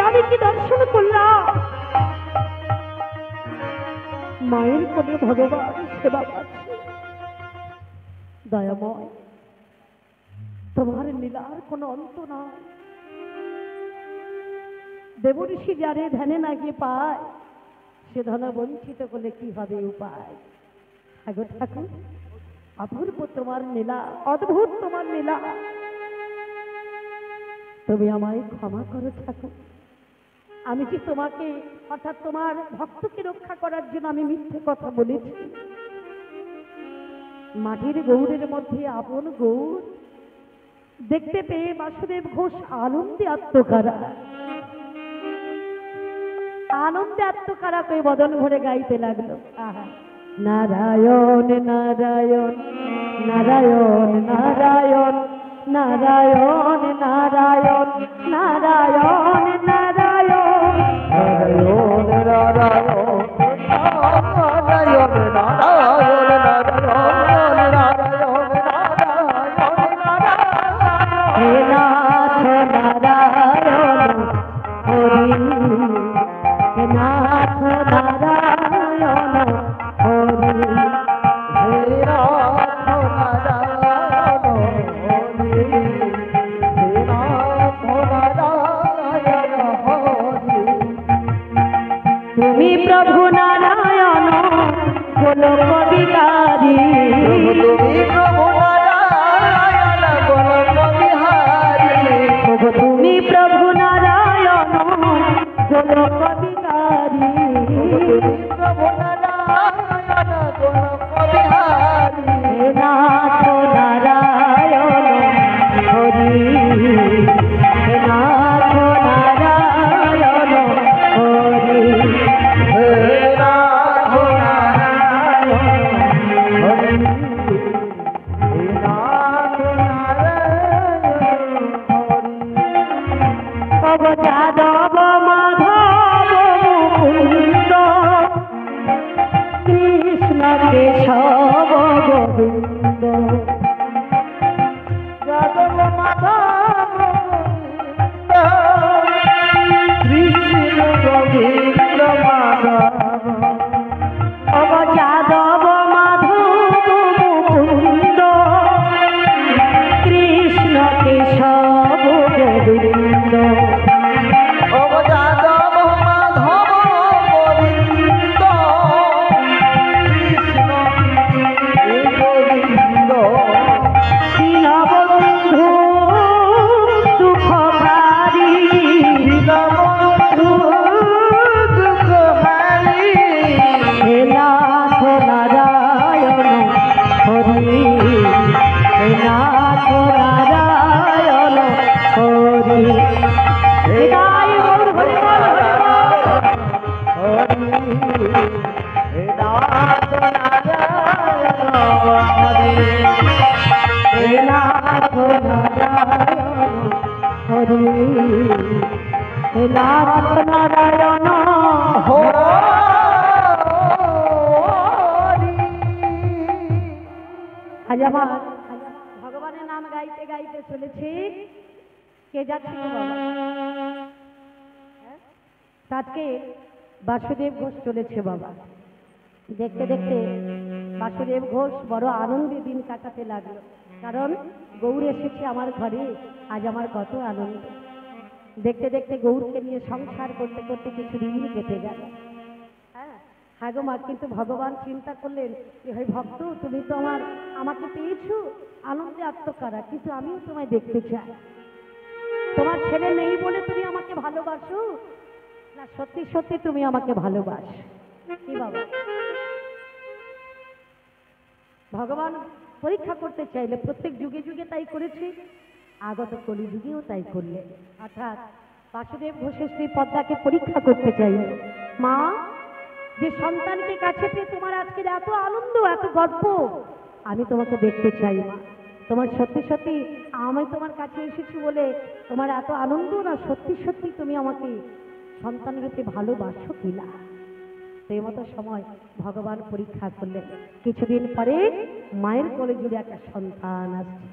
আমি কি দর্শন করলাম? মায়ের কোলে ভগবান সেবা পাচ্ছে। দয়াময়, তোমার লীলার কোনো অন্ত নাই। দেবঋষি যারে ধ্যানে না গিয়ে পায়, সে ধন বঞ্চিত করলে কি হবে উপায়? ঠাকুর ঠাকুর, অপূর্ব তোমার লীলা, অদ্ভুত তোমার লীলা। তুমি আমায় ক্ষমা করো ঠাকুর। আমি কি তোমাকে অর্থাৎ তোমার ভক্তকে রক্ষা করার জন্য আমি মিথ্যে কথা বলেছি? মাটির গৌরের মধ্যে আপন গৌর দেখতে পেয়ে বাসুদেব ঘোষ আনন্দে আত্মকারা, আনন্দে আত্মকারা পেয়ে বদন ভরে গাইতে লাগলো। আহা, নারায়ণ নারায়ণ নারায়ণ নারায়ণ নারায়ণ নারায়ণ নারায়ণ নারায়ণ নারায়ণ নারায়ণ নারায়ণ নারায়ণ হে নাথ নারায়ণ হরি, হে নাথ নারায়ণ হরি, হে নাথ নারায়ণ হরি, হে নাথ নারায়ণ হরি। তুমি প্রভু নারায়ণ গোলক বিহারী, তুমি প্রভু নারায়ণ গোলক বিহারী, তুমি প্রভু নারায়ণ গোলক বিহারী, তুমি প্রভু নারায়ণ গোলক বিহারী। হে নাথ নারায়ণ হরি, হে নাথ নারায়ণ হরি, হে নাথ নারায়ণ হরি, হে নাথ নারায়ণ হরি। তব যাদব মাধব মুকুন্দ কৃষ্ণ কেশব গোবিন্দ, যাদব মাধব গোবিন্দ, কৃষ্ণ গোবিন্দ মাধব। তব যাদব মাধব মুকুন্দ কৃষ্ণ কেশব গোবিন্দ, ও যাদব মাধব গোবিন্দ, কৃষ্ণ গোবিন্দ। দীনবন্ধু দুঃখ ভারী, দীনবন্ধু দুঃখহারী, হে নাথ নারায়ণ হরি, হে নাথ নারায়ণ হরি। হৃদয় গৌর হরি বল, হরি বল। হরি, হে নাথ নারায়ণ হরি, হে নাথ নারায়ণ হরি, হে নাথ নারায়ণ হরি। আজ আমার ভগবানের নাম গাইতে গাইতে চলেছি। কে যাচ্ছে গো বাবা? হ্যাঁ? আজকে বাসুদেব ঘোষ চলেছে বাবা। দেখতে দেখতে বাসুদেব ঘোষ বড় আনন্দে দিন কাটাতে লাগলো, কারণ গৌর এসেছে আমার ঘরে। আজ আমার কত আনন্দ। দেখতে দেখতে গৌরকে নিয়ে সংসার করতে করতে কিছু দিন কেটে গেল। হ্যাঁ গো মা, কিন্তু ভগবান চিন্তা করলেন যে হে ভক্ত, তুমি তো আমাকে পেয়েছো আনন্দে আত্মকারা, কিন্তু আমিও তোমায় দেখতে চাই। তোমার ছেলে নেই বলে তুমি আমাকে ভালোবাসো না সত্যি সত্যি তুমি আমাকে ভালোবাসো? কি বাবা, ভগবান পরীক্ষা করতে চাইলে প্রত্যেক যুগে যুগে তাই করেছে, আগত কলি যুগেও তাই করলে। অর্থাৎ বাসুদেব ঘোষের শ্রী পদ্মাকে পরীক্ষা করতে চাইলে, মা যে সন্তানকে কাছে পেয়ে তোমার আজকের এত আনন্দ এত গর্ব, আমি তোমাকে দেখতে চাই মা। তোমার সত্যি সত্যি আমি তোমার কাছে এসেছি বলে তোমার এত আনন্দ না সত্যি সত্যি তুমি আমাকে সন্তান রূপে ভালোবাসো কিনা? সেই মতো সময় ভগবান পরীক্ষা করলেন। কিছুদিন পরে মায়ের কোলে জুড়ে একটা সন্তান আসছে।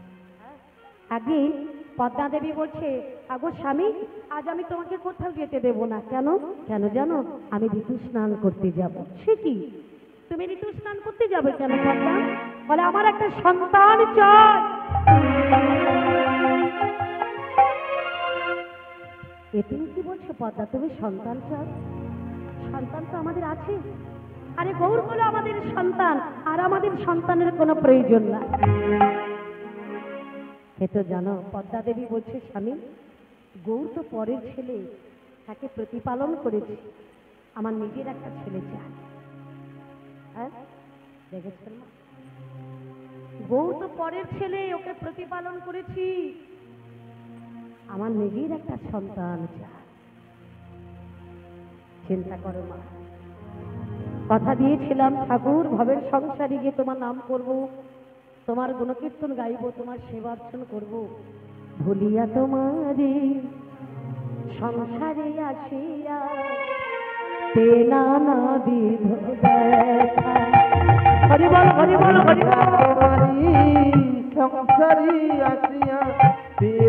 একদিন পদ্মা দেবী বলছে, আগো স্বামী, আজ আমি তোমাকে কোথাও যেতে দেব না। কেন? কেন জানো? আমি ঋতু স্নান করতে যাব। সে কি, তুমি ঋতু স্নান করতে যাবে কেন পদ্মা? বলে, আমার একটা সন্তান চাই। এ তুমি কি বলছো পদ্মা? তুমি সন্তান চাও? সন্তান তো আমাদের আছে। আরে গৌর হলো আমাদের সন্তান, আর আমাদের সন্তানের কোনো প্রয়োজন না। এ তো জানো, পদ্মা দেবী বলছে, স্বামী, গৌর তো পরের ছেলে, তাকে প্রতিপালন করেছে, আমার নিজের একটা ছেলে চাই। হ্যাঁ, দেখেছেন না, গৌর তো পরের ছেলে, ওকে প্রতিপালন করেছি, আমার নিজের একটা সন্তান চাই। চিন্তা করো মা, কথা দিয়েছিলাম ঠাকুর ভবের সংসারে গিয়ে তোমার নাম করব, তোমার গুণকীর্তন গাইব, তোমার সেবার্চন করব। ভুলিয়া তোমারে সংসারে আসিয়া নানা বিধ ব্যথা। হরি বল, হরি বল, হরি বল। সংসারী আসিয়া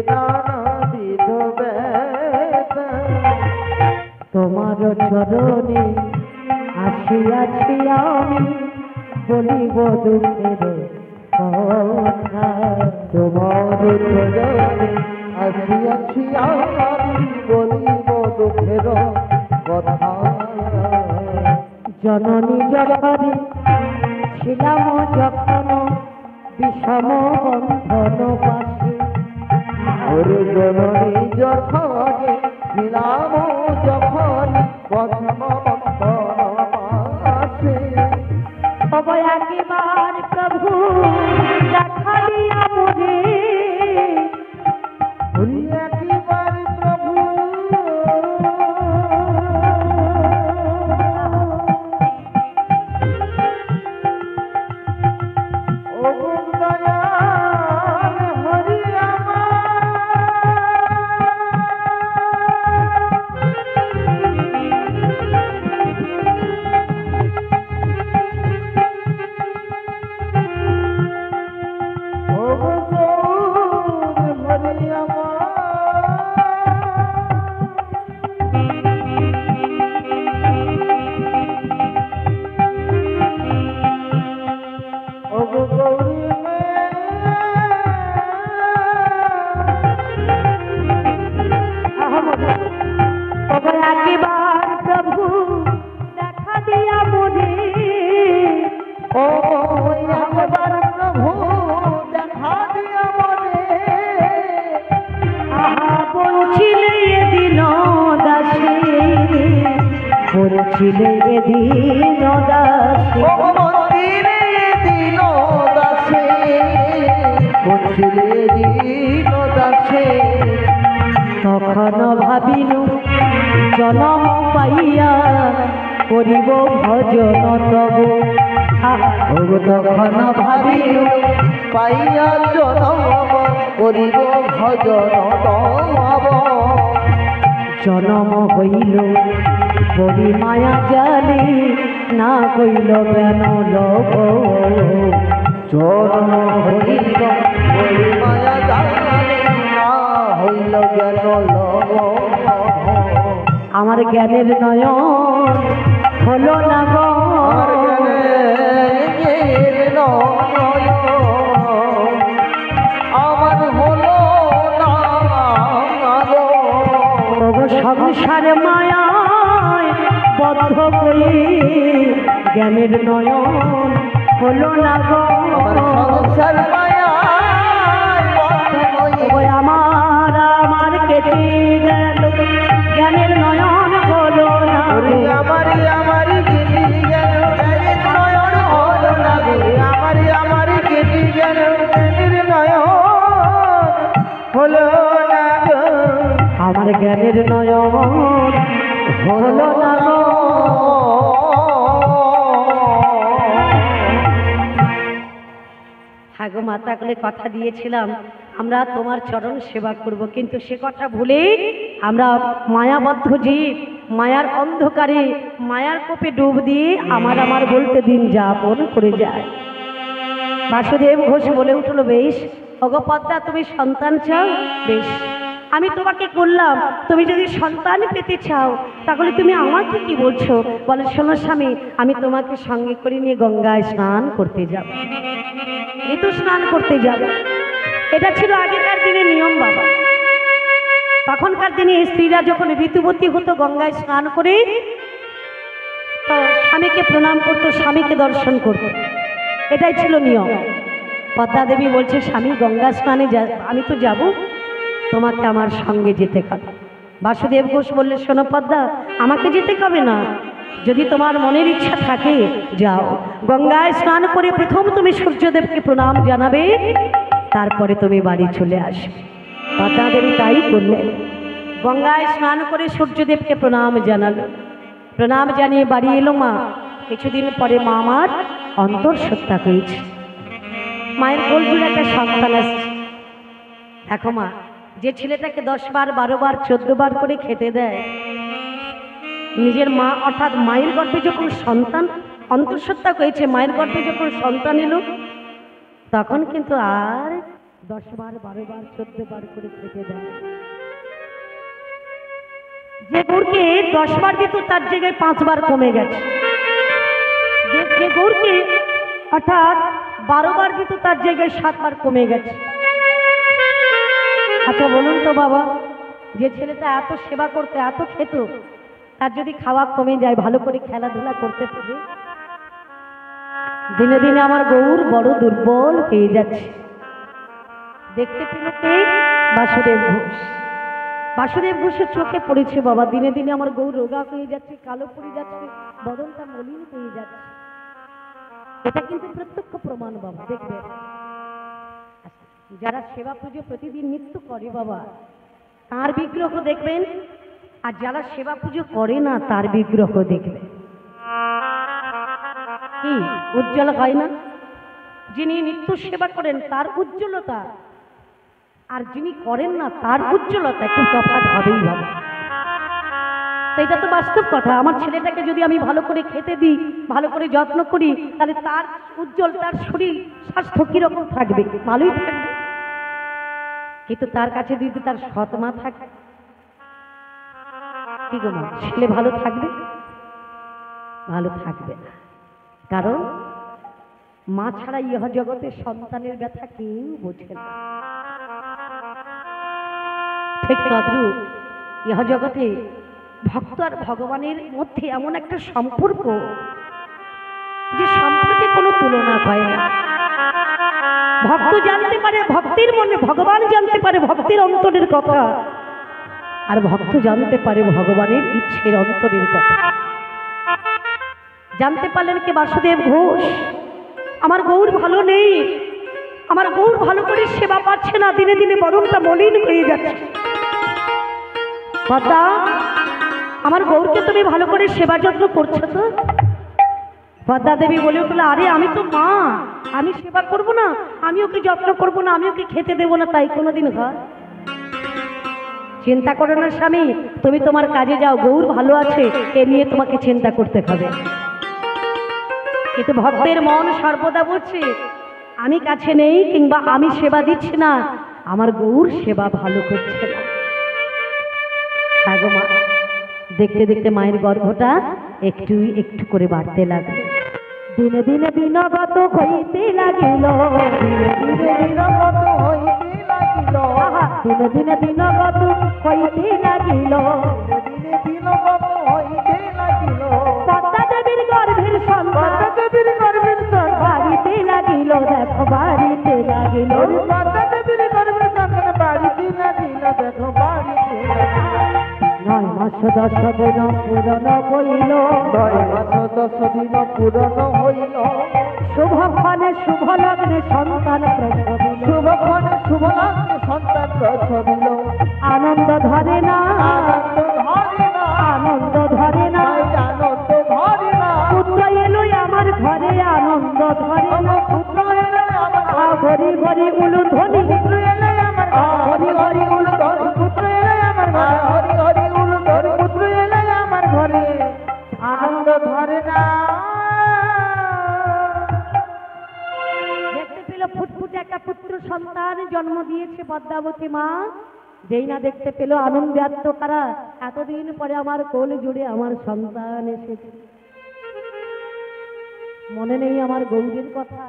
নানা বিধ ব্যথা। তোমার চরণে আসিয়াছি আমি, বলিব দুঃখের কথা। তোমার চরণে আসিয়াছি আমি, বলিব দুঃখের কথা। জননী জঠরে ছিলাম যখন বিষম বন্ধন পাশে। ওরে জননী যখন ছিলাম যখন প্রথম আছে। তবে একবার প্রভু দেখা দিয়া মনে, একবার প্রভু ও দয়াল হরি তবে একবার প্রভু দেখা দিয়া মনে। ও একবার প্রভু দেখা দিয়া মনে। আহা বলছিলে এদিন দাসে, বলছিলে এদিন দাসে। ও মন্দিরে দিন দাসে, বলছিলে দিন দাসে। তখন ভাবিল জনম পাইয়া করিব ভজন তব। তখন ভাবিল পাইয়া জনম করিব ভজন তব। জনম হইল বড়ি মায়া জালি, না কইল কেন লব। জন্ম হইল ওই মায়া জালে, না হইল জ্ঞান লব। আমার জ্ঞানের নয়ন হলো না গো। আমার জ্ঞানের নয়ন আমার হলো না গো। তবু সংসারে মায়ায় বদ্ধ করি, জ্ঞানের নয়ন হলো না গো। আমার সংসার মায়ায় বদ্ধ হই। ওই আমার কেটে গেল, জ্ঞানের নয়ন হলো না গো। আমার কেটে গেল জ্ঞানের নয়ন হলো না গো। আমার কেটে গেল জ্ঞানের নয়ন হলো না গো। আমার জ্ঞানের নয়ন হলো না গো। হ্যাঁ গো মাতা কোলে কথা দিয়েছিলাম আমরা তোমার চরণ সেবা করব, কিন্তু সে কথা ভুলে আমরা মায়াবদ্ধ জীব, মায়ার অন্ধকারে মায়ার কোপে ডুব দিয়ে আমার বলতে দিন যাপন করে যায়। বাসুদেব ঘোষ বলে উঠল, বেশ ওগো পদ্মা, তুমি সন্তান চাও? বেশ, আমি তোমাকে বললাম, তুমি যদি সন্তান পেতে চাও তাহলে তুমি আমাকে কি বলছো? বলে, শোনো স্বামী, আমি তোমাকে সঙ্গে করে নিয়ে গঙ্গায় স্নান করতে যাব, ঋতু স্নান করতে যাব। এটা ছিল আগেকার দিনের নিয়ম বাবা। তখনকার দিনে স্ত্রীরা যখন ঋতুবতী হতো গঙ্গায় স্নান করে তো স্বামীকে প্রণাম করতো, স্বামীকে দর্শন করতো, এটাই ছিল নিয়ম। পদ্মা দেবী বলছে, স্বামী গঙ্গা স্নানে আমি তো যাব, তোমাকে আমার সঙ্গে যেতে হবে। বাসুদেব ঘোষ বললে, শোনো পদ্মা, আমাকে যেতে হবে না, যদি তোমার মনের ইচ্ছা থাকে যাও, গঙ্গায় স্নান করে প্রথম তুমি সূর্যদেবকে প্রণাম জানাবে, তারপরে তুমি বাড়ি চলে আসবে। পদ্মা দেবী তাই করলেন, গঙ্গায় স্নান করে সূর্যদেবকে প্রণাম জানালো। প্রণাম জানিয়ে বাড়ি এলো মা। কিছুদিন পরে মা আমার অন্তঃসত্ত্বা হয়েছে, মায়ের কোল জুড়ে একটা সন্তান আসছে। দেখো মা, যে ছেলেটাকে 10 বার 12 বার 14 বার করে খেতে দেয়, নিজের মা অর্থাৎ মায়ের গর্ভে যখন সন্তান অন্তঃসত্ত্বা হয়েছে, মায়ের গর্ভে যখন সন্তান এলো, তখন কিন্তু আর 10 বার 12 বার 14 বার করে খেতে দেয়। যে গৌরকে 10 বার দিত তার জায়গায় 5 বার কমে গেছে। যে গৌরকে অর্থাৎ 12 বার দিত তার জায়গায় 7 বার কমে গেছে। আচ্ছা বলুন তো বাবা, যে ছেলেটা এত সেবা করতে এত খেত, তার যদি খাওয়া কমে যায়, ভালো করে খেলাধুলা করতে পারে, দিনে দিনে আমার গৌর বড় দুর্বল হয়ে যাচ্ছে। দেখতে পেল কে? বাসুদেব ঘোষ। বাসুদেব ঘোষের চোখে পড়েছে বাবা, দিনে দিনে আমার গৌর রোগা হয়ে যাচ্ছে, কালো পড়ে যাচ্ছে, বদনটা মলিন হয়ে যাচ্ছে। এটা কিন্তু প্রত্যক্ষ প্রমাণ বাবা, দেখবে যারা সেবা পুজো প্রতিদিন নিত্য করে বাবা, তার বিগ্রহ দেখবেন, আর যারা সেবা পুজো করে না তার বিগ্রহ দেখবে, কি উজ্জ্বল হয় না? যিনি নিত্য সেবা করেন তার উজ্জ্বলতা, আর যিনি করেন না তার উজ্জ্বলতা একটু তফাৎ হবেই বাবা। এটা তো বাস্তব কথা। আমার ছেলেটাকে যদি আমি ভালো করে খেতে দিই, ভালো করে যত্ন করি, তাহলে তার উজ্জ্বল, তার শরীর স্বাস্থ্য কিরকম থাকবে? ভালোই থাকবে। কিন্তু তার কাছে যদি তার সৎ মা থাকে, কি গো মা, ছেলে ভালো থাকবে? ভালো থাকবে না। কারণ মা ছাড়া ইহ জগতে সন্তানের ব্যথা কেউ বোঝে না। ঠিক তদ্রূপ ইহ জগতে ভক্ত আর ভগবানের মধ্যে এমন একটা সম্পর্ক, যে সম্পর্কে কোনো তুলনা হয় না। ভক্ত জানতে পারে ভক্তের মনে, ভগবান জানতে পারে ভক্তের অন্তরের কথা, আর ভক্ত জানতে পারে ভগবানের ইচ্ছের অন্তরের কথা। জানতে পারলেন কে? বাসুদেব ঘোষ। আমার গৌর ভালো নেই, আমার গৌর ভালো করে সেবা পাচ্ছে না, দিনে দিনে বদনটা মলিন হয়ে যাচ্ছে। পদ্মা, আমার গৌরকে তুমি ভালো করে সেবা যত্ন করছো তো? পদ্মা দেবী বলে উঠল, আরে আমি তো মা, আমি সেবা করব না, আমি ওকে যত্ন করব না, আমি ওকে খেতে দেবো না, তাই কোনোদিন হয়? চিন্তা করো না স্বামী, তুমি তোমার কাজে যাও, গৌর ভালো আছে, এ নিয়ে তোমাকে চিন্তা করতে হবে। কিন্তু ভক্তের মন সর্বদা বলছে, আমি কাছে নেই কিংবা আমি সেবা দিচ্ছি না, আমার গৌর সেবা ভালো করছে না। মা দেখতে দেখতে মায়ের গর্ভটা একটু একটু করে বাড়তে লাগলো। দিনে দিনে দিনগত হইতে লাগিল, দিনে দিনে দিনগত হইতে লাগিল, দিনে দিনে দিনগত হইতে লাগিল, দিনে দিনগত হইতে লাগিল। পদ্মা দেবীর গর্ভের সন্তান, পদ্মা দেবীর গর্ভের সন্তান বাড়িতে লাগিল, দেখো বাড়িতে লাগিল। পদ্মা দেবীর গর্ভের সন্তান বাড়িতে লাগিল, দেখো বাড়িতে লাগিল। 9 মাস 10 দিন পূরণ হইল, 9 মাস 10 দিন পূরণ হইল। শুভক্ষণে শুভ লগ্নে সন্তান প্রসবিল, শুভক্ষণে শুভ লগ্নে সন্তান প্রসবিল। আনন্দ ধরে না, আনন্দ ধরে না, আনন্দ ধরে না, আনন্দ ধরে না। পুত্র এলো আমার ঘরে, আনন্দ ধরে না, পুত্র এলো আমার ঘরে, ঘরে উলু ধ্বনি, পুত্র এলো আমার ঘরে, ঘরে উলু ধ্বনি, পুত্র এলো আমার ঘরে, ঘরে উলু ধ্বনি, পুত্র এলো আমার ঘরে, আনন্দ ধরে না। দেখতে পেল ফুটফুটে একটা পুত্র সন্তান জন্ম দিয়েছে পদ্মাবতী মা, যেই না দেখতে পেল আনন্দে আত্মকারা, এতদিন পরে আমার কোল জুড়ে আমার সন্তান এসেছে। মনে নেই আমার গৌরের কথা?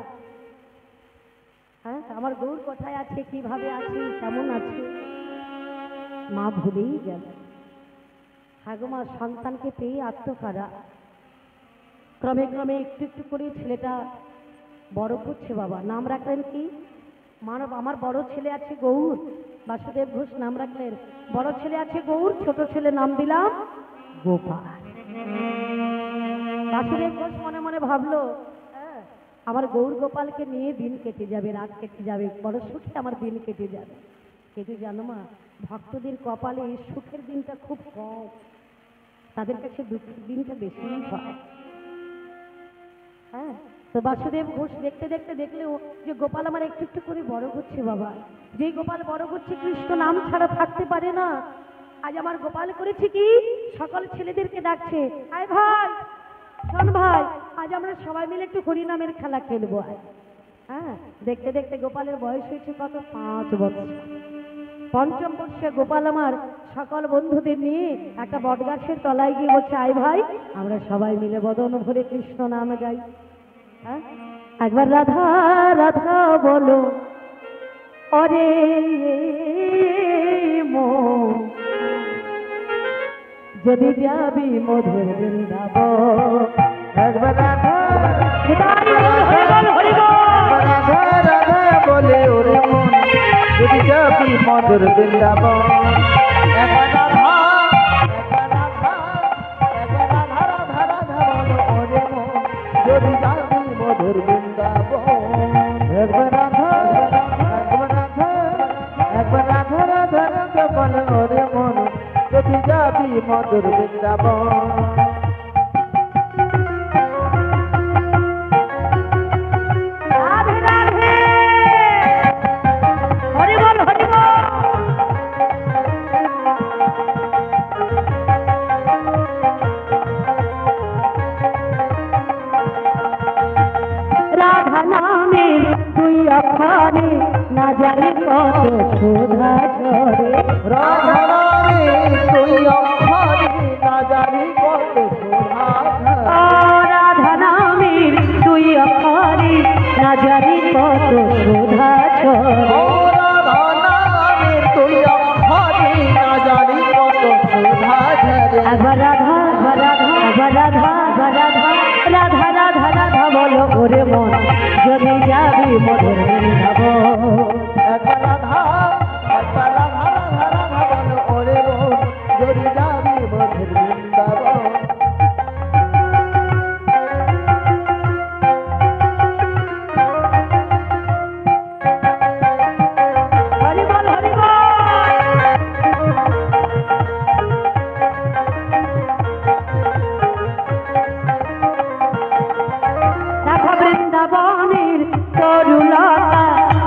হ্যাঁ, আমার গৌর কোথায় আছে, কিভাবে আছে, কেমন আছে, মা ভুলেই গেল। ঠাকুমা সন্তানকে পেয়ে আত্মকারা। ক্রমে ক্রমে একটু একটু করে ছেলেটা বড় করছে। বাবা নাম রাখলেন কি? মানব। আমার বড় ছেলে আছে গৌর, বাসুদেব ঘোষ নাম রাখলেন। বড় ছেলে আছে গৌর, ছোট ছেলে নাম দিলাম গোপাল। বাসুদেব ঘোষ মনে মনে ভাবলো, হ্যাঁ, আমার গৌর গোপালকে নিয়ে দিন কেটে যাবে, রাত কেটে যাবে, বড় সুখে আমার দিন কেটে যাবে। কিন্তু জানো মা, ভক্তদের কপালে সুখের দিনটা খুব কম, তাদের কাছে দুঃখের দিনটা বেশি হয়। হ্যাঁ, তো বাসুদেব ঘোষ দেখতে দেখতে দেখলেও যে গোপাল আমার একটু একটু করে বড় হচ্ছে। বাবা, যেই গোপাল বড় হচ্ছে কৃষ্ণ নাম ছাড়া থাকতে পারে না। আজ আমার গোপাল করেছে কি, সকল ছেলেদেরকে ডাকছে, আয় ভাই, শোন ভাই, আজ আমরা সবাই মিলে একটু হরিনামের খেলা খেলবো। হ্যাঁ, দেখতে দেখতে গোপালের বয়স হয়েছে কত, 5 বছর। পঞ্চম বর্ষে গোপাল আমার সকল বন্ধুদের নিয়ে একটা বটগাছের তলায় গিয়ে বলছে, আয় ভাই, আমরা সবাই মিলে বদন ভরে কৃষ্ণ নাম গাই। হ্যাঁ, একবার রাধা রাধা বলো, অরে মন, যদি যাবি মধুর বৃন্দাবন। একবার রাধা হরি বল। রাধা রাধা বলে ওরে মন, যদি যাবি মধুর বৃন্দাবন। একবার রাধা একবার রাধা রাধা রাধা বলো ওরে মন, যদি যাবি মধুর বৃন্দাবন। একবার রাধা একবার রাধা রাধা রাধা বলো ওরে মন, যদি যাবি মধুর বৃন্দাবন। রাধে রাধে, হরি বল হরি বল। রাধা নামের তুই অক্ষরে না জানি কত সুধা ঝরে। রাধা নামে তুই অক্ষরে না জানি কত শোভা ঝরে। রাধা নামের তুই অক্ষরে না জানি কত সুধা ঝরে। ও রাধা নামে তুই অক্ষরে না জানি কত শোভা ঝরে। একবার রাধা একবার রাধা একবার রাধা একবার রাধা, রাধা রাধা রাধা বলো ওরে মন, যদি যাবি মধুর বৃন্দাবন। একবার রাধা একবার রাধা রাধা রাধা বলো ওরে মন, যদি যাবি মধুর বৃন্দাবন। হরি বল হরি বল। রাধা বৃন্দাবনের তরুলতা,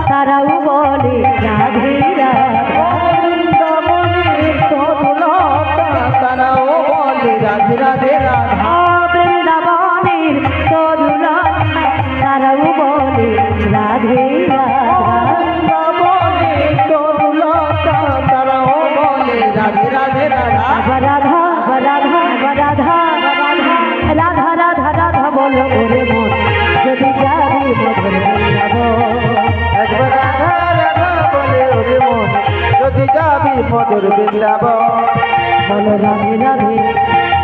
তারাও বলে রাধে রাধা। বৃন্দাবনের তরুলতা, তারাও বলে রাধে রাধে রাধা। বৃন্দাবনের তরুলতা, তারাও বলে রাধে রাধা। বৃন্দাবনের তরুলতা, তারাও বলে রাধে রাধে রাধা। আবার রাধা আবার রাধা আবার রাধা আবার রাধা, রাধা রাধা রাধা বলো ওরে মন, যদি যাবি মধুর বৃন্দাবন। একবার রাধা রাধা বলে ওরে মন, যদি যাবি মধুর বৃন্দাবন। বলো রাধে রাধে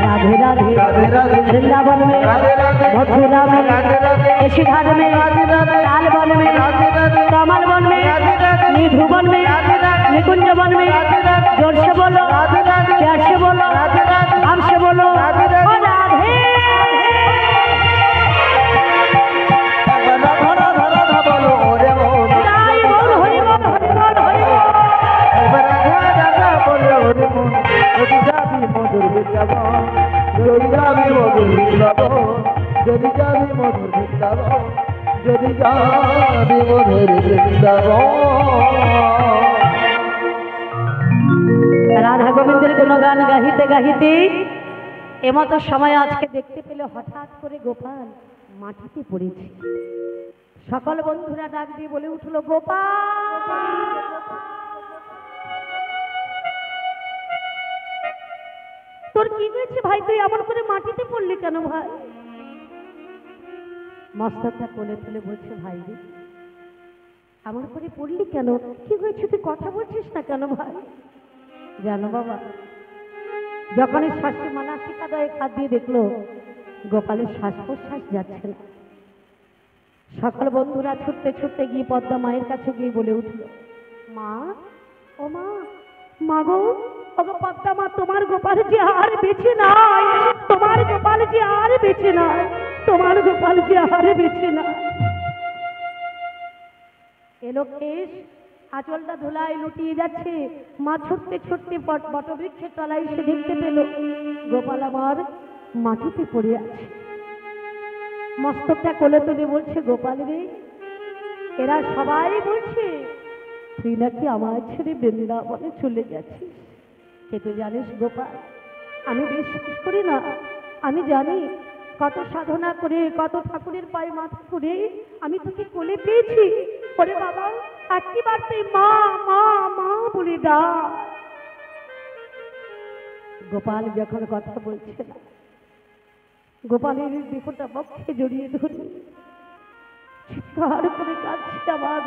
রাধে রাধে রাধে রাধে वृंदावन में राधे राधे मथुरा में राधे राधे ऋषिघाट में राधे राधे लाल वन में राधे राधे कमल वन में राधे राधे निधु वन में राधे राधे निकुंज वन में राधे राधे जोर से बोलो राधे राधे प्यार से बोलो राधे राधे हम से बोलो राधे राधे ओ राधे। একবার রাধা রাধা রাধা বলো ওরে মন, হরি বল হরি বল হরি বল হরি বল। একবার রাধা রাধা বলে ওরে মন, যদি যাবি মধুর বৃন্দাবন। যদি যাবি মধুর বৃন্দাবন, যদি যাবি মধুর বৃন্দাবন, যদি যাবি মধুর বৃন্দাবন। রাধা গোবিন্দের গুণগান গাহিতে গাহিতে এমতো সময় আজকে দেখতে পেলে হঠাৎ করে গোপাল মাটিতে পড়েছে। সকল বন্ধুরা ডাক দিয়ে বলে উঠলো, গোপাল। তোর কি হয়েছে ভাই? তুই এমন করে মাটিতে পড়লি কেন ভাই? মস্তকটা কোলে তুলে বলছে, ভাই রে এমন করে পড়লি কেন? কি হয়েছে? তুই কথা বলছিস না কেন ভাই? জানো বাবা, যখনই শ্বাসে মানাসিকাদয়ে হাত দিয়ে দেখলো গোপালের শ্বাস প্রশ্বাস যাচ্ছে না, সকল বন্ধুরা ছুটতে ছুটতে গিয়ে পদ্মা মায়ের কাছে গিয়ে বলে উঠল, মা, ও মা, মা গো, ওগো পদ্মা মা, তোমার গোপাল যে আর বেঁচে নাই, তোমার গোপাল যে আর বেঁচে নাই, তোমার গোপাল যে আর বেঁচে নাই। এলো কেশ, আঁচলটা ধুলায় লুটিয়ে যাচ্ছে। মা ছুটতে ছুটতে বটবৃক্ষের তলায় এসে দেখতে পেল গোপাল আমার মাটিতে পড়ে আছে। মস্তকটা কোলে তুলে বলছে, গোপাল রে, এরা সবাই বলছে তুই নাকি আমার ছেড়ে বৃন্দাবনে চলে গেছিস। কিন্তু জানিস গোপাল, আমি বিশ্বাস করি না। আমি জানি কত সাধনা করে, কত ঠাকুরের পায়ে মাথা করে আমি তোকে কোলে পেয়েছি। ওরে বাবা, একবার তুই মা মা মা বলে ডাক। গোপাল যখন কথা বলছে না, গোপালের দেহটা বক্ষে জড়িয়ে ধরে চিৎকার করে কাঁদছে আমার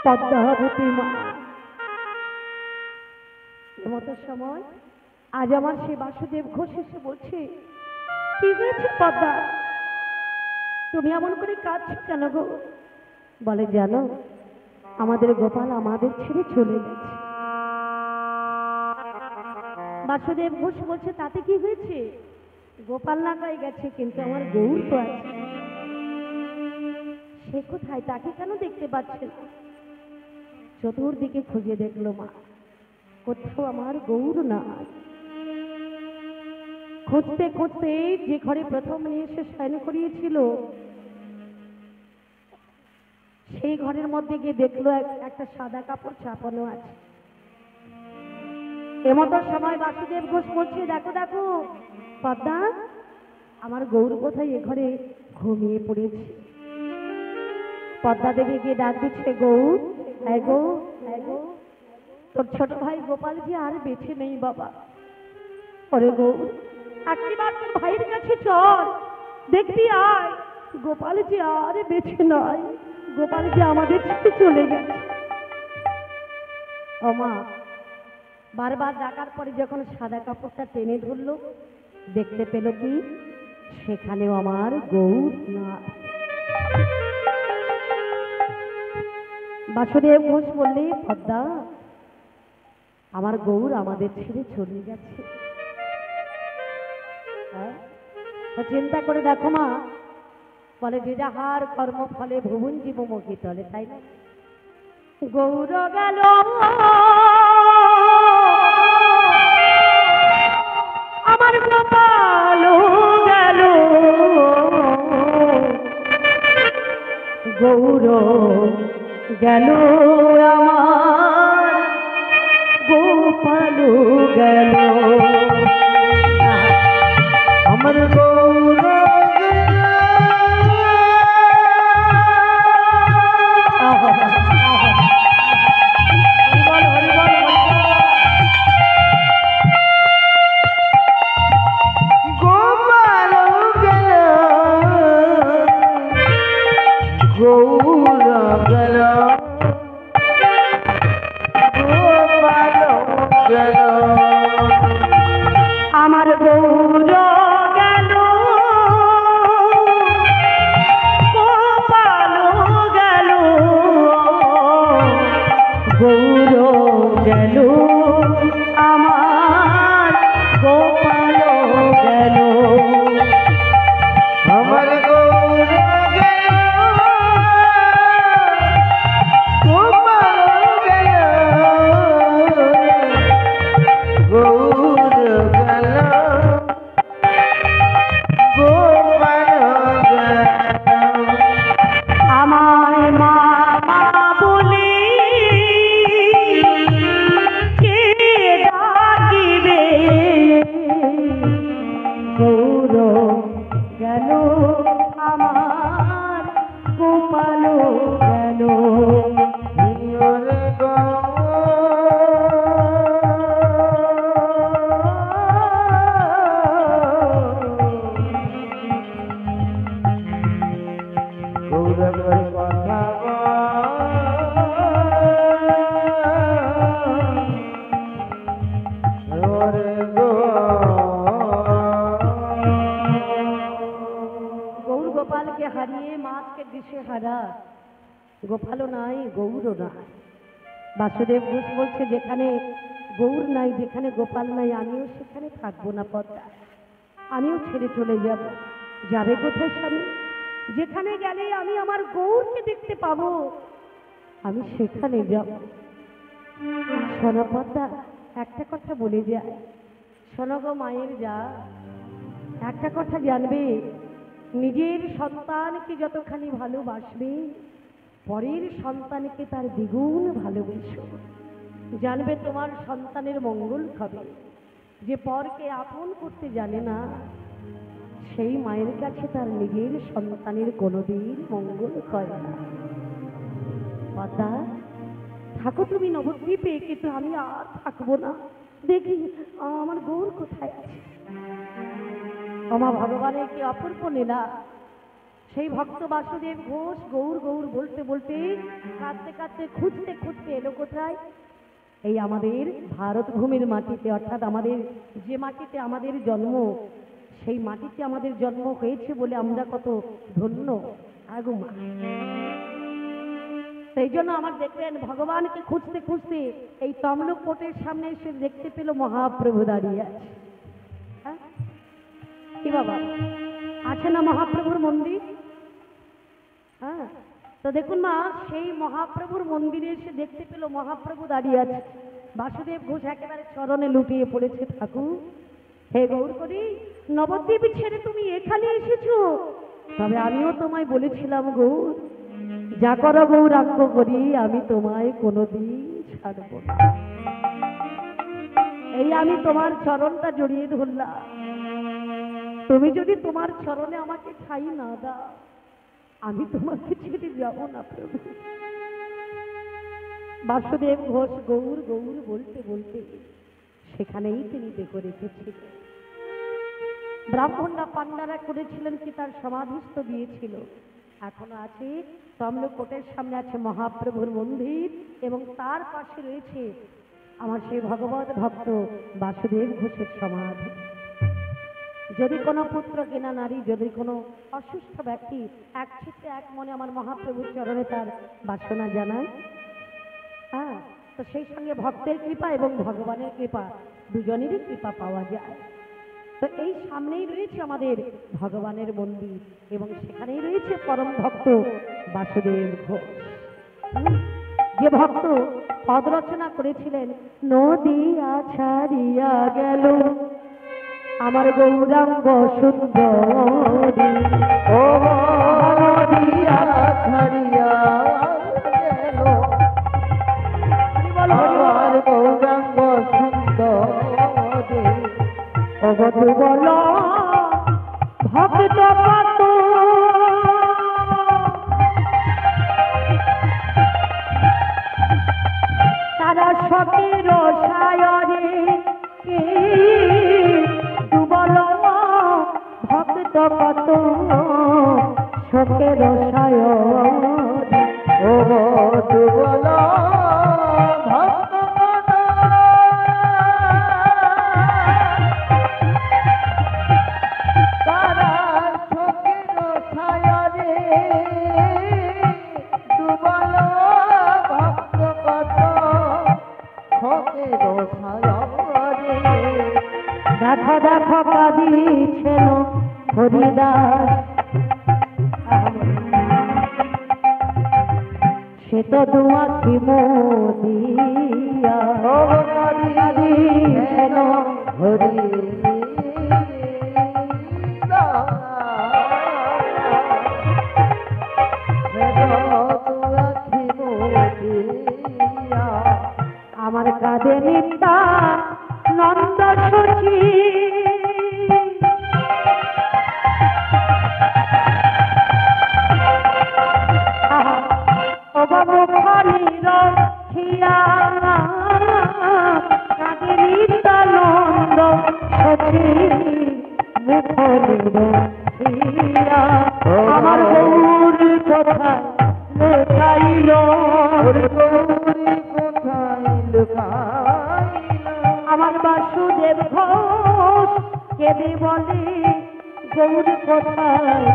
পদ্মাবতী মা। এমতো সময় আজ আমার সেই বাসুদেব ঘোষ এসে বলছে, কি হয়েছে পদ্মা, তুমি এমন করে কাঁদছো কেন গো? বলে, জানো আমাদের গোপাল আমাদের ছেড়ে চলে গেছে। বাসুদেব ঘোষ বলছে, তাতে কি হয়েছে? গোপাল না পাই গেছে, কিন্তু আমার গৌর তো আছে। সে কোথায়? তাকে কেন দেখতে পাচ্ছে না? চতুর্দিকে খুঁজে দেখলো মা, কোথাও আমার গৌর না। খুঁজতে খুঁজতে যে ঘরে প্রথম নিয়ে এসে শয়ন করিয়েছিল সেই ঘরের মধ্যে গিয়ে দেখলো একটা সাদা কাপড় চাপানো আছে। এমতো সময় বাসুদেব ঘোষ বলছে, দেখো দেখো পদ্মা, আমার গৌর কোথায়? এ ঘরে ঘুমিয়ে পড়েছে। পদ্মা দেবী গিয়ে ডাক দিচ্ছে, গৌর, হ্যাঁ গৌর, হ্যাঁ গৌর, তোর ছোট ভাই গোপাল যে আর বেঁচে নেই বাবা। ওরে গৌর, একবার তোর ভাইয়ের কাছে চল, দেখবি আয়, গোপাল যে আর বেঁচে নয়, গোপাল যে আমাদের ছেড়ে চলে গেছে। ও মা, বারবার ডাকার পরে যখন সাদা কাপড়টা টেনে ধরলো, দেখতে পেল কি সেখানেও আমার গৌর না। বাসুদেব ঘোষ বললে, পদ্মা, আমার গৌর আমাদের ছেড়ে চলে গেছে। চিন্তা করে দেখো মা, বলে যে যাহার কর্ম ফলে ভুবন জীব মুখী তলে, তাই না? গৌর গেল আমার গোপাল গেল, গৌর গেল আমার গোপাল গেল, আমার গৌর গোপাল গেল, গৌর গেল, গোপাল গেল, আমার গৌর গেল, গোপাল গেল, গৌর গেল, আমার গোপাল গেল, আমার গৌর গেল, গোপাল গেল, গৌর গেল, আজকে দিশেহারা, গোপালও নাই গৌরও নাই। বাসুদেব ঘোষ বলছে যেখানে গৌর নাই, যেখানে গোপাল নাই, আমিও সেখানে থাকবো না পদ্মা, আমিও ছেড়ে চলে যাব। যাবে কোথায় স্বামী? যেখানে গেলে আমি আমার গৌরকে দেখতে পাবো, আমি সেখানে যাব। শোনো পদ্মা, একটা কথা বলে যায়, শোনো গো মায়ের যা, একটা কথা জানবে, নিজের সন্তানকে যতখানি ভালোবাসবে, পরের সন্তানকে তার দ্বিগুণ ভালোবেসো। জানবে তোমার সন্তানের মঙ্গল হবে। যে পরকে আপন করতে জানে না, সেই মায়ের কাছে তার নিজের সন্তানের কোনোদিন মঙ্গল হয় না। পদ্মা, থাকো তুমি নবদ্বীপে, কিন্তু আমি আর থাকবো না। দেখি আমার গৌর কোথায় আছে। আমার ভগবানের কি অপূর্ব লীলা। সেই ভক্ত বাসুদেব ঘোষ গৌর গৌর বলতে বলতে, কাঁদতে কাঁদতে, খুঁজতে খুঁজতে এলো কোথায়? এই আমাদের ভারত ভূমির মাটিতে, অর্থাৎ আমাদের যে মাটিতে আমাদের জন্ম, সেই মাটিতে আমাদের জন্ম হয়েছে বলে আমরা কত ধন্য। আগু মা, সেই জন্য আমার দেখলেন ভগবানকে খুঁজতে খুঁজতে এই তমলুক কোটের সামনে এসে দেখতে পেল মহাপ্রভু দাঁড়িয়ে আছে। হ্যাঁ কি বাবা, আছে না মহাপ্রভুর মন্দির? হ্যাঁ, তো দেখুন মা, সেই মহাপ্রভুর মন্দিরে এসে দেখতে পেল মহাপ্রভু দাঁড়িয়ে আছে। বাসুদেব ঘোষ একেবারে চরণে লুটিয়ে পড়েছে। ঠাকুর, হে গৌর করি, নবদ্বীপ ছেড়ে তুমি এখানে এসেছো, তবে আমিও তোমায় বলেছিলাম গৌর, যা করো গৌরাঙ্গ করি, আমি তোমায় কোনোদিন ছাড়ব না। এই আমি তোমার চরণটা জড়িয়ে ধরলাম, তুমি যদি তোমার চরণে আমাকে ঠাই না দাও, আমি তোমাকে ছেড়ে যাব না প্রভু। বাসুদেব ঘোষ গৌর গৌর বলতে বলতে সেখানেই তিনি দেখে রেখেছিলেন। ব্রাহ্মণরা পান্ডারা করেছিলেন কি, তার সমাধিস্থ দিয়েছিল, এখনো আছে। তমলুক কোটের সামনে আছে মহাপ্রভুর মন্দির, এবং তার পাশে রয়েছে আমার সেই ভগবত ভক্ত বাসুদেব ঘোষের সমাধি। যদি কোনো পুত্র কিনা নারী, যদি কোনো অসুস্থ ব্যক্তি এক চিত্তে এক মনে আমার মহাপ্রভুর চরণে তার বাসনা জানায়, হ্যাঁ, তো সেই সঙ্গে ভক্তের কৃপা এবং ভগবানের কৃপা, দুজনেরই কৃপা পাওয়া যায়। তো এই সামনেই রয়েছে আমাদের ভগবানের মন্দির, এবং সেখানেই রয়েছে পরম ভক্ত বাসুদেব ঘোষ, যে ভক্ত পদ রচনা করেছিলেন, নদিয়া ছাড়িয়া গেল আমার গৌরাঙ্গ সুন্দরী, ও নদিয়া ছাড়িয়া গেল আমার গৌরাঙ্গ সুন্দরী। অবধু বল ভক্ত কত, তারা শখের সায়রে কে দুবল ভক্ত কত, শখের সায়রে। ও দুবল ভক্ত কত, তারা শখের ছায়ারে, দুবল ভক্ত কত, শখের ছায়ারে। দেখো দেখো কাঁদিছেন হরিদাস, সে তো দুয়াকি মোদিয়া, কাঁদিছেন হরি আমার কাঁধে নিতা নন্দ সচি, মুখানির খিয়া কাঁধে নিতা নন্দ সচি, মুখানির খিয়া আমার গৌর কোথায় লুকাইল, আমার বাসুদেব ঘোষ কেঁদে বলে গৌর কোথায়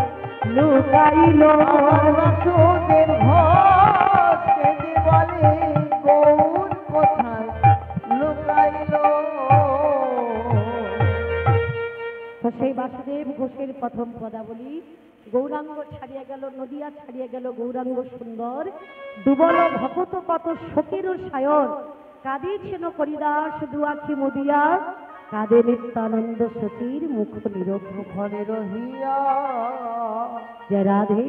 লুকাইল আমার বাসুদেব ঘোষ কেঁদে বলে গৌর কোথায় লুকাইল। তো সেই বাসুদেব ঘোষের প্রথম পদাবলী, গৌরাঙ্গ ছাড়িয়া গেল নদিয়া, ছাড়িয়া গেল গৌরাঙ্গ সুন্দর, দুবল ভকত কত শোকের সায়র, কাঁদিয়েছেন করিদাস দুয়াখি মুদিয়া, কাঁদে নিত্যানন্দ সতীর মুখ নিরোগ। ঘরে রহিয়া জয় রাধে।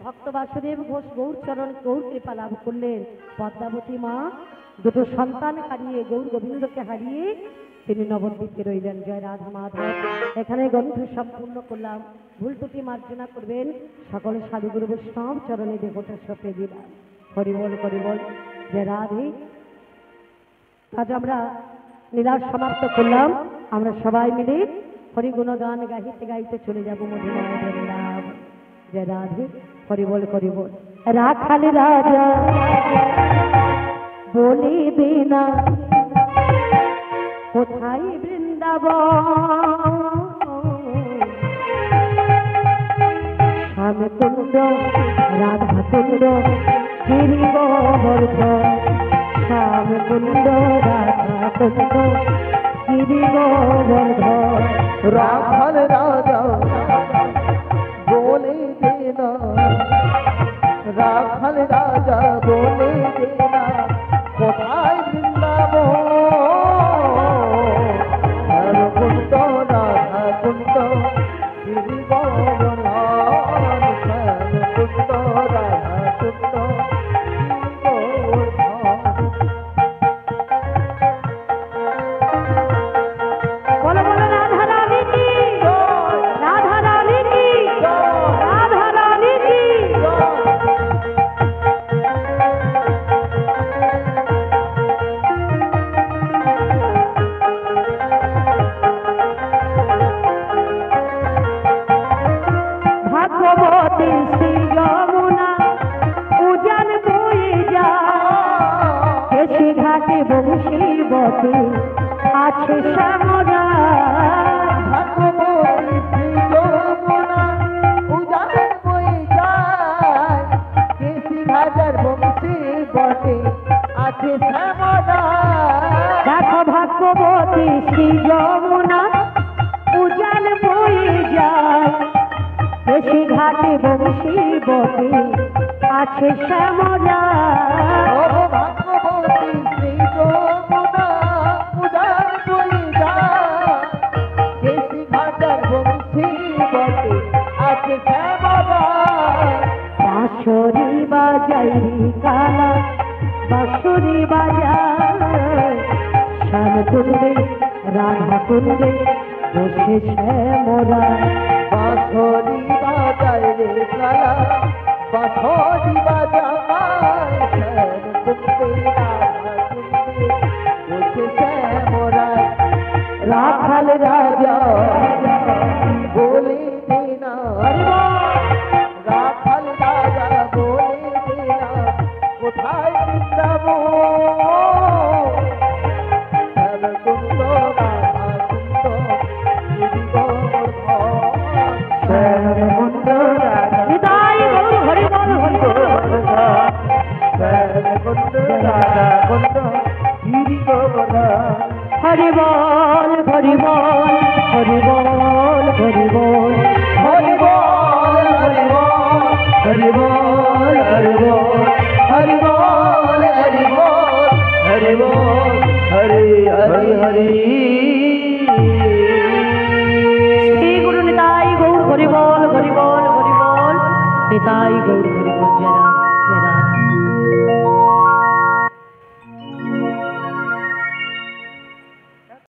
ভক্ত বাসুদেব ঘোষ গৌর চরণ গৌর কৃপা লাভ করলেন। পদ্মাবতী মা দুটো সন্তান হারিয়ে গৌর গোবিন্দকে হারিয়ে তিনি নবদ্বীপে রইলেন। জয় রাধা মাধব। এখানে গ্রন্থ সম্পূর্ণ করলাম। ভুল ত্রুটি মার্জনা করবেন। সকল সাধুগুরু বৈষ্ণব চরণে দেহটা সঁপে দিলাম। হরিবল হরিবল। জয় রাধে। আজ আমরা লীলা সমাপ্ত করলাম। আমরা সবাই মিলে হরিগুণ গান গাইতে গাইতে চলে যাব মধুময় বৃন্দাবন। জয় রাধে। হরিবল হরিবল। রাখাল রাজা বলে দে না কোথায় বৃন্দাবন, শ্যাম কুণ্ড রাধা কুণ্ড গিরি গোবর্ধন, শ্যাম কুণ্ড রাধা কুণ্ড গিরি গোবর্ধন। রাখাল রাজা বলে দে না, রাখাল রাজা বলে দে না কোথায় বৃন্দাবন, শ্যাম কুণ্ড রাধা কুণ্ড গিরি গোবর্ধন, শ্যাম কুণ্ড রাধা কুণ্ড গিরি গোবর্ধন। বলো বলো রাধা রানী কি, রাধা রানী কি, রাধা রানী কি। ভাগবতী শ্রী যমুনা উজান বয়ে যায়, কেশি ঘাটে বংশীবতী আছে শ্যামরা। ভাগবতী শ্রী যমুনা উজান বয়ে যায়, কেশি ঘাটার বংশী বটে আছে শ্যামলা। দেখো ভাগবতী শ্রী যমুনা উজান বয়ে যায়, কেশি ঘাটে বংশীবতী আছে শ্যামরা। ভাগবতী শ্রী যমুনা উজান বয়ে যায়, কেশি ঘাটার বংশী বটে আছে শ্যামলা। বাঁশরি বাজাই কালা বাঁশরি বাজায়, শ্যাম কুণ্ডে রাধা কুণ্ডে বসে শ্যামরা। বাঁশরি বাজায় রে কালা, বাঁশরি বাজায় শ্যাম কুণ্ডে রাধা কুণ্ডে বসে শ্যামরায়। রাখাল রাজা বলে দে না, রাখাল রাজা বলে দে না কোথায় বৃন্দাবন, শ্যাম কুণ্ড রাধা কুণ্ড গিরি গোবর্ধন, শ্যাম কুণ্ড রাধা হৃদয় গৌর হরিবল হরিবল। শ্যাম কুণ্ড রাধা কুণ্ড গিরি গোবর্ধন। হরিবল হরিবল হরিবল হরিবল। হরিবল হরিবল হরিবল হরিবল হরিবল হরিবল হরিবল হরি হরি হরি। শ্রী গুরু নিতাই গৌর হরিবল হরিবল হরিবল। নিতাই গৌর হরিবল। জয় রাধে।